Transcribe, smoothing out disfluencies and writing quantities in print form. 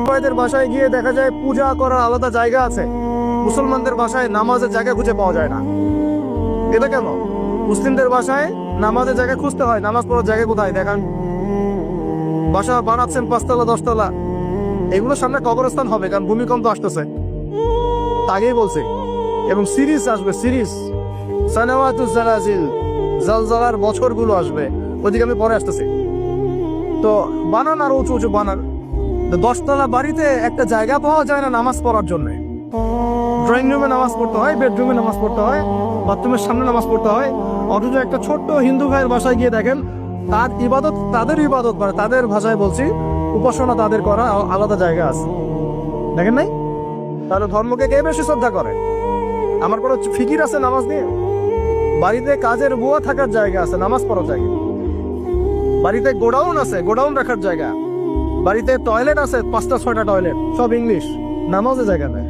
ভাইদের বাসায় গিয়ে দেখা যায় পূজা করার আলাদা জায়গা আছে, মুসলমানদের বাসায় নামাজের জায়গা খুঁজে পাওয়া যায় না। এটা কেন? মুসলিমদের বাসায় নামাজের জায়গা খুঁজতে হয়, নামাজ পড়ার জায়গা কোথায় দেখান? বাসা বানাচ্ছেন 5 তলা 10 তলা, এগুলোর সামনে কবরস্থান হবে, কারণ ভূমিকম্প আসতেছে, আগেই বলছে। এবং সিরিজ আসবে, সিরিজ সানাওয়াতুজ জালাজিল, জালজালার বছরগুলো আসবে, ওদিকে আমি পরে আসতেছি। তো বানান আর উঁচু উঁচু বানান, 10 তলা বাড়িতে একটা জায়গা পাওয়া যায় না নামাজ পড়ার জন্য। ড্রয়িং রুমে নামাজ পড়তে হয়, বেডরুমে নামাজ পড়তে হয়, বাথরুমের সামনে নামাজ পড়তে হয়। অথচ একটা ছোট্ট হিন্দু ভাইয়ের বাসায় গিয়ে দেখেন তার ইবাদত, তাদের ইবাদত মানে তাদের ভাষায় বলছি, উপাসনা তাদের করা আলাদা জায়গা আছে। দেখেন নাই? তাহলে ধর্মকে কে বেশি শ্রদ্ধা করে? আমার কোনো ফিকির আছে নামাজ নিয়ে? বাড়িতে কাজের বুয়া থাকার জায়গা আছে, নামাজ পড়ার জায়গা। বাড়িতে গোডাউন আছে, গোডাউন রাখার জায়গা। বাড়িতে টয়লেট আছে, 5টা 6টা টয়লেট, সব ইংলিশ, নামাজের জায়গা নেই।